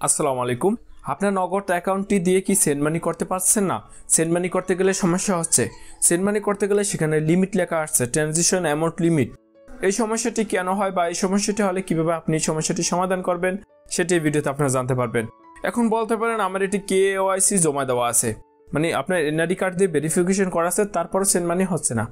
আসসালামু আলাইকুম। আপনার নগদ অ্যাকাউন্টটি দিয়ে কি সেন্ড মানি করতে পারছেন না? সেন্ড মানি করতে গেলে সমস্যা হচ্ছে। সেন্ড মানি করতে গেলে সেখানে লিমিট লেখা আসছে, ট্রানজিশন অ্যামাউন্ট লিমিট। এই সমস্যাটি কেন হয় বা এই সমস্যাটি হলে কিভাবে আপনি সমস্যাটি সমাধান করবেন সেটি এই ভিডিওতে আপনারা জানতে পারবেন। এখন বলতে পারেন আমার এটি কেওয়াইসি জমা দেওয়া আছে, মানে আপনার এনআইডি কার্ড দিয়ে ভেরিফিকেশন করা আছে, তারপরও সেন্ড মানি হচ্ছে না।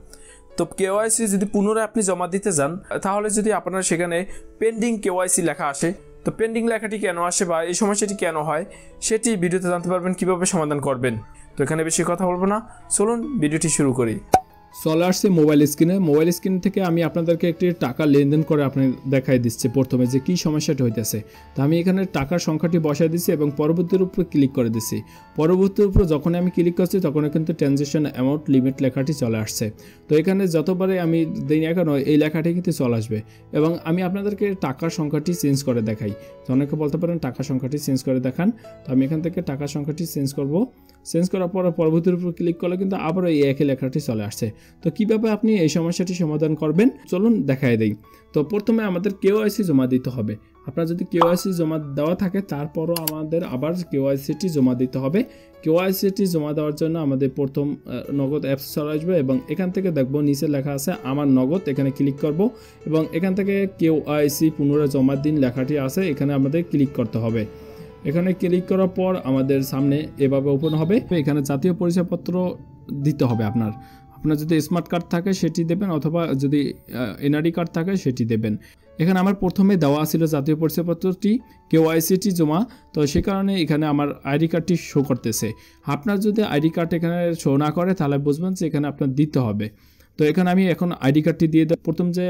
তো কেওয়াইসি যদি পুনরায় আপনি জমা দিতে যান, তাহলে যদি আপনার সেখানে পেন্ডিং কেওয়াইসি লেখা আসে, তো পেন্ডিং লেখাটি কেন আসে বা এই সমস্যাটি কেন হয় সেটি ভিডিওতে জানতে পারবেন, কিভাবে সমাধান করবেন। তো এখানে বেশি কথা বলবো না, চলুন ভিডিওটি শুরু করি। চলে আসছে মোবাইল স্ক্রিন থেকে আমি আপনাদেরকে একটি টাকা লেনদেন করে আপনাদের দেখাই দিচ্ছি প্রথমে যে কী সমস্যাটা হইতেছে। তো আমি এখানে টাকার সংখ্যাটি বসাই দিচ্ছি এবং পরবর্তীর উপর ক্লিক করে দিচ্ছি। পরবর্তীর উপর যখন আমি ক্লিক করছি তখন কিন্তু ট্রানজ্যাকশন অ্যামাউন্ট লিমিট লেখাটি চলে আসছে। তো এখানে যতবারে আমি দিই না কেন এই লেখাটি কিন্তু চলে আসবে এবং আমি আপনাদেরকে টাকার সংখ্যাটি চেঞ্জ করে দেখাই। তো অনেকে বলতে পারেন টাকার সংখ্যাটি চেঞ্জ করে দেখান। তো আমি এখান থেকে টাকার সংখ্যাটি চেঞ্জ করব। চেঞ্জ করার পর পরবর্তীর উপর ক্লিক করলে কিন্তু আবারও এই একই লেখাটি চলে আসছে। তো কীভাবে আপনি এই সমস্যাটি সমাধান করবেন চলুন দেখাই দেই। তো প্রথমে আমাদের কেওয়াইসি জমা দিতে হবে। আপনার যদি কেওয়াইসি জমা দেওয়া থাকে তারপরও আমাদের আবার কেওয়াইসিটি জমা দিতে হবে। কেওয়াইসিটি জমা দেওয়ার জন্য আমাদের প্রথম নগদ অ্যাপস চলে আসবে এবং এখান থেকে দেখব নিচে লেখা আছে আমার নগদ, এখানে ক্লিক করব এবং এখান থেকে কেওয়াইসি পুনরায় জমা দিন লেখাটি আছে, এখানে আমাদের ক্লিক করতে হবে। এখানে ক্লিক করার পর আমাদের সামনে এভাবে ওপেন হবে। এখানে জাতীয় পরিচয়পত্র দিতে হবে। আপনার যদি স্মার্ট কার্ড থাকে সেটি দেবেন, অথবা যদি এনআরডি কার্ড থাকে সেটি দেবেন। এখানে আমার প্রথমে দেওয়া ছিল জাতীয় পরিচয়পত্রটি, কেওয়াইসিটি জমা, তো সে কারণে এখানে আমার আইডি কার্ডটি শো করতেছে। আপনার যদি আইডি কার্ড এখানে শো না করে তাহলে বুঝবেন যে এখানে আপনার দিতে হবে। তো এখানে আমি এখন আইডি কার্ডটি দিয়ে দেব। প্রথম যে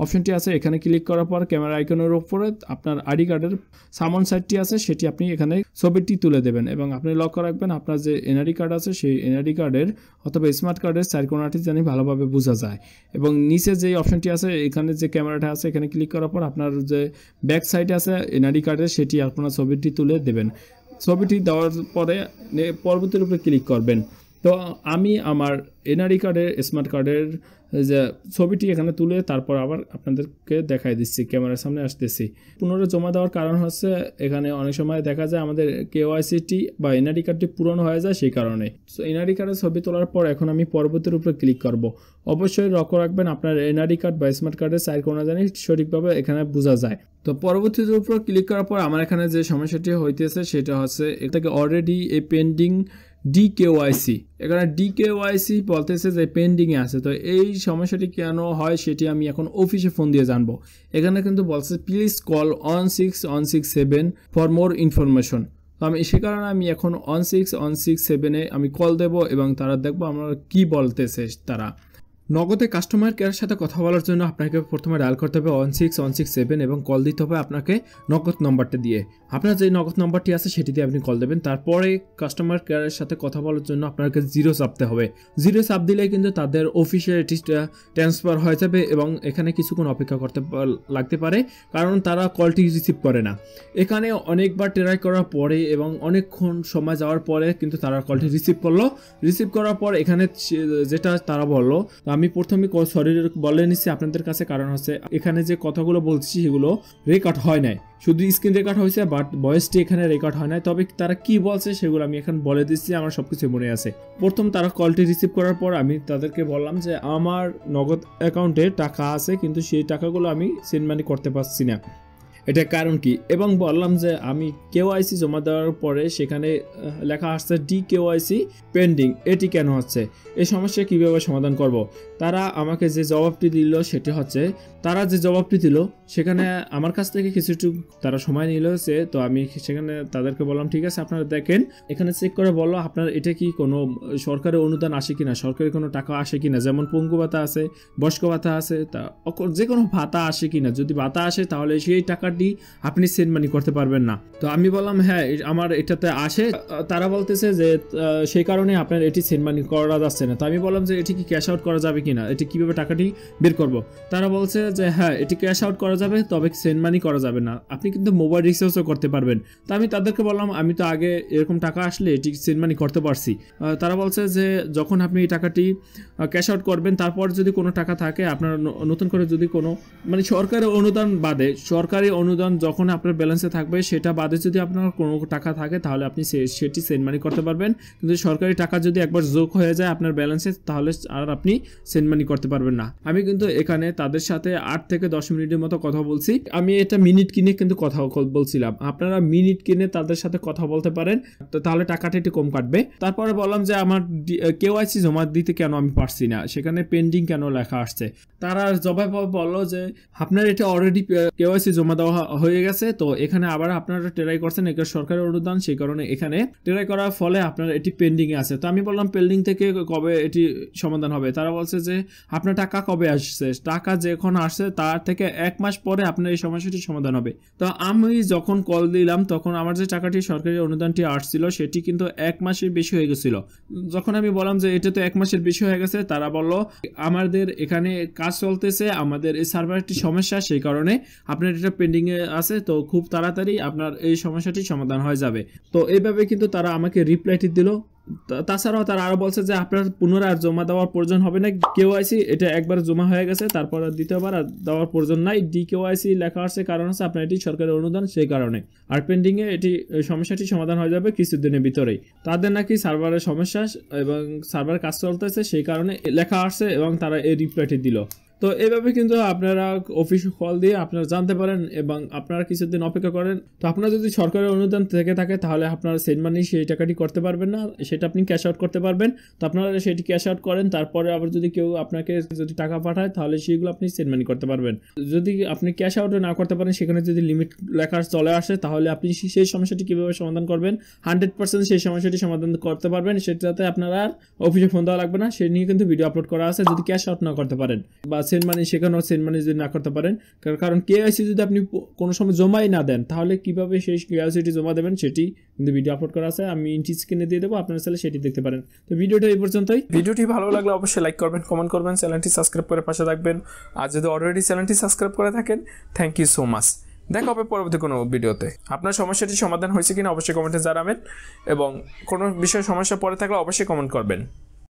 অপশনটি আছে এখানে ক্লিক করার পর ক্যামেরা আইকনের উপরে আপনার আইডি কার্ডের সামন সাইডটি আছে সেটি আপনি এখানে ছবিটি তুলে দেবেন এবং আপনি লক্ষ্য রাখবেন আপনার যে এনআইডি কার্ড আছে সেই এনআইডি কার্ডের অথবা স্মার্ট কার্ডের চারকোনাটি জানি ভালোভাবে বোঝা যায়। এবং নিচে যে অপশনটি আছে এখানে যে ক্যামেরাটা আছে এখানে ক্লিক করার পর আপনার যে ব্যাক সাইড আছে এনআইডি কার্ডের সেটি আপনার ছবিটি তুলে দেবেন। ছবিটি দেওয়ার পরে পরবর্তীর উপরে ক্লিক করবেন। তো আমি আমার এনআরডি কার্ডের স্মার্ট কার্ডের যে ছবিটি এখানে তুলে তারপর আবার আপনাদেরকে দেখাই দিচ্ছি, ক্যামেরার সামনে আসতেছি। পুনরায় জমা দেওয়ার কারণ হচ্ছে এখানে অনেক সময় দেখা যায় আমাদের কেওয়াইসিটি বা এনআরডি কার্ডটি পূরণ হয়ে যায়, সেই কারণে। সো এনআরডি কার্ডের ছবি তোলার পর এখন আমি পরবর্তীর উপরে ক্লিক করব। অবশ্যই লক্ষ্য রাখবেন আপনার এনআরডি কার্ড বা স্মার্ট কার্ডের সাইড কোনা জানি সঠিকভাবে এখানে বোঝা যায়। তো পরবর্তীর উপর ক্লিক করার পর আমার এখানে যে সমস্যাটি হইতেছে সেটা হচ্ছে এটাকে অলরেডি এই পেন্ডিং ডিকেওয়াইসি, এখানে ডিকেওয়াইসি বলতেছে যে পেন্ডিংয়ে আছে। তো এই সমস্যাটি কেন হয় সেটি আমি এখন অফিসে ফোন দিয়ে জানবো। এখানে কিন্তু বলছে please call 16167 for more information. তো আমি সে কারণে আমি এখন 16167-এ আমি কল দেব এবং তারা দেখবো আমরা কি বলতেছে। তারা নগদে কাস্টমার কেয়ারের সাথে কথা বলার জন্য আপনাকে প্রথমে ডায়াল করতে হবে 16167 এবং কল দিতে হবে আপনাকে নগদ নম্বরটা দিয়ে। আপনার যে নগদ নম্বরটি আছে সেটি দিয়ে আপনি কল দেবেন। তারপরে কাস্টমার কেয়ারের সাথে কথা বলার জন্য আপনাকে 0 চাপতে হবে। 0 চাপ দিলে কিন্তু তাদের অফিসে এটি ট্রান্সফার হয়ে যাবে এবং এখানে কিছুক্ষণ অপেক্ষা করতে লাগতে পারে, কারণ তারা কলটি রিসিভ করে না। এখানে অনেকবার ট্রাই করার পরে এবং অনেকক্ষণ সময় যাওয়ার পরে কিন্তু তারা কলটি রিসিভ করলো। রিসিভ করার পর এখানে যেটা তারা বললো, আমি প্রথমে সরি বলে নিচ্ছি আপনাদের কাছে, কারণ হচ্ছে এখানে যে কথাগুলো বলছি সেগুলো রেকর্ড হয় নাই, শুধু স্ক্রিন রেকর্ড হয়েছে বাট ভয়েসটি এখানে রেকর্ড হয় নাই। তবে তারা কি বলছে সেগুলো আমি এখন বলে দিচ্ছি, আমার সবকিছু মনে আছে। প্রথম তারা কলটি রিসিভ করার পর আমি তাদেরকে বললাম যে আমার নগদ অ্যাকাউন্টে টাকা আছে কিন্তু সেই টাকাগুলো আমি সেন্ড মানি করতে পারছি না, এটা কারণ কি, এবং বললাম যে আমি কেওয়াইসি জমা দেওয়ার পরে সেখানে লেখা আসছে ডিকেওয়াইসি পেন্ডিং, এটি কেন হচ্ছে, এই সমস্যা কীভাবে সমাধান করব। তারা আমাকে যে জবাবটি দিল সেটি হচ্ছে, তারা যে জবাবটি দিল সেখানে আমার কাছ থেকে কিছুটু তারা সময় নিল সে, তো আমি সেখানে তাদেরকে বললাম ঠিক আছে আপনারা দেখেন, এখানে চেক করে বললো আপনার এটা কি কোনো সরকারি অনুদান আসে কিনা, সরকারি কোনো টাকা আসে কিনা, যেমন পঙ্গু ভাতা আছে, বয়স্ক ভাতা আছে, তা যে কোনো ভাতা আসে কিনা। যদি ভাতা আসে তাহলে সেই টাকাটি আপনি সেন্ড মানি করতে পারবেন না। তো আমি বললাম হ্যাঁ আমার এটাতে আসে। তারা বলতেছে যে সেই কারণে আপনার এটি সেন্ড মানি করা যাচ্ছে না। তো আমি বললাম যে এটি কি ক্যাশ আউট করা যাবে কিনা, এটি কিভাবে টাকাটি বের করব। তারা বলছে যে হ্যাঁ এটি ক্যাশ আউট করা যাবে, তবে সেন্ড মানি করা যাবে না, আপনি কিন্তু মোবাইল রিচার্জও করতে পারবেন। তো আমি তাদেরকে বললাম আমি তো আগে এরকম টাকা আসলে এটি সেন্ড মানি করতে পারছি। তারা বলছে যে যখন আপনি এই টাকাটি ক্যাশ আউট করবেন তারপর যদি কোনো টাকা থাকে আপনার নতুন করে যদি কোনো মানে সরকারি অনুদান বাদে, সরকারি অনুদান যখন আপনার ব্যালেন্সে থাকবে সেটা বাদে যদি আপনার কোনো টাকা থাকে তাহলে আপনি সেটি সেন্ড মানি করতে পারবেন। কিন্তু সরকারি টাকা যদি একবার যোগ হয়ে যায় আপনার ব্যালেন্সে তাহলে আর আপনি সেন্ড মানি করতে পারবেন না। আমি কিন্তু এখানে তাদের সাথে 8 থেকে 10 মিনিটের মতো কথা বলছি। আমি এটা মিনিট কিনে কিন্তু কথা বলছিলাম, আপনারা মিনিট কিনে তাদের সাথে কথা বলতে পারেন, তাহলে টাকাটা একটু কম কাটবে। তারপরে বললাম যে আমার কেওয়াইসি জমা দিতে কেন আমি পারছি না, সেখানে পেন্ডিং কেন লেখা আসছে। তারা জবাব বললো যে আপনার এটা অলরেডি কেওয়াইসি জমা দেওয়া হয়ে গেছে, তো এখানে আবার আপনারা ট্রাই করছেন, এটা সরকারি অনুদান, সেই কারণে এখানে ট্রাই করার ফলে আপনার এটি পেন্ডিং এ আছে। তো আমি বললাম পেন্ডিং থেকে কবে এটি সমাধান হবে। তারা বলছে যে আপনার টাকা কবে আসছে, টাকা যখন আসছে তার থেকে 1 মাস পরে আপনার এই সমস্যাটি সমাধান হবে। তো আমি যখন কল দিলাম তখন আমার যে টাকাটি সরকারি অনুদানটি আসছিল সেটি কিন্তু 1 মাসের বেশি হয়ে গেছিল। যখন আমি বললাম যে এটা তো 1 মাসের বেশি হয়ে গেছে, তারা বলল আমাদের এখানে কাজ চলতেছে, আমাদের এই সার্ভারটি সমস্যা, সেই কারণে আপনার এটা পেন্ডিং এ আছে, তো খুব তাড়াতাড়ি আপনার এই সমস্যাটি সমাধান হয়ে যাবে। তো এইভাবে কিন্তু তারা আমাকে রিপ্লাইটি দিল। তাছাড়াও তারা আরো বলছে যে আপনার পুনরায় জমা দেওয়ার প্রয়োজন হবে না, কেওয়াইসি এটা একবার জমা হয়ে গেছে, তারপর দ্বিতীয়বার দেওয়ার প্রয়োজন নাই। কেওয়াইসি লেখা আছে কারণ হচ্ছে আপনার এটি সরকারি অনুদান, সেই কারণে। আর পেন্ডিং এ এটি সমস্যাটি সমাধান হয়ে যাবে কিছুদিনের ভিতরেই। তাদের নাকি সার্ভারের সমস্যা এবং সার্ভার কাজ চলতেছে, সেই কারণে লেখা আসছে এবং তারা এই রিপ্লাইটি দিল। তো এইভাবে কিন্তু আপনারা অফিস কল দিয়ে আপনারা জানতে পারেন এবং আপনারা কিছুদিন অপেক্ষা করেন। তো আপনারা যদি সরকারি অনুদান থেকে থাকে তাহলে আপনারা সেন্ড মানি সেই টাকাটি করতে পারবেন না, সেটা আপনি ক্যাশ আউট করতে পারবেন। তো আপনারা সেটি ক্যাশ আউট করেন, তারপরে আবার যদি কেউ আপনাকে যদি টাকা পাঠায় তাহলে সেগুলো আপনি সেন্ড মানি করতে পারবেন। যদি আপনি ক্যাশ আউটে না করতে পারেন, সেখানে যদি লিমিট লেখা চলে আসে তাহলে আপনি সেই সমস্যাটি কীভাবে সমাধান করবেন, 100% সেই সমস্যাটি সমাধান করতে পারবেন, সেটাতে আপনারা আর অফিসে ফোন দেওয়া লাগবে না। সে নিয়ে কিন্তু ভিডিও আপলোড করা আছে। যদি ক্যাশ আউট না করতে পারেন বা সেন্ড মানি, সেখানেও সেন্ড মানি যদি না করতে পারেন, কারণ কেওয়াইসি যদি আপনি কোনো সময় জমাই না দেন তাহলে কিভাবে সেই কেওয়াইসিটি জমা দেবেন সেটি কিন্তু ভিডিও আপলোড করা আছে, আমি স্ক্রিনে দিয়ে দেবো, আপনারা চাইলে সেটি দেখতে পারেন। তো ভিডিওটা এই পর্যন্তই। ভিডিওটি ভালো লাগলে অবশ্যই লাইক করবেন, কমেন্ট করবেন, চ্যানেলটি সাবস্ক্রাইব করে পাশে থাকবেন। আর যদি অলরেডি চ্যানেলটি সাবস্ক্রাইব করে থাকেন, থ্যাংক ইউ সো মাচ। দেখা হবে পরবর্তী কোনো ভিডিওতে। আপনার সমস্যাটি সমাধান হয়েছে কিনা অবশ্যই কমেন্টে জানাবেন এবং কোনো বিষয়ে সমস্যা পড়ে থাকলে অবশ্যই কমেন্ট করবেন।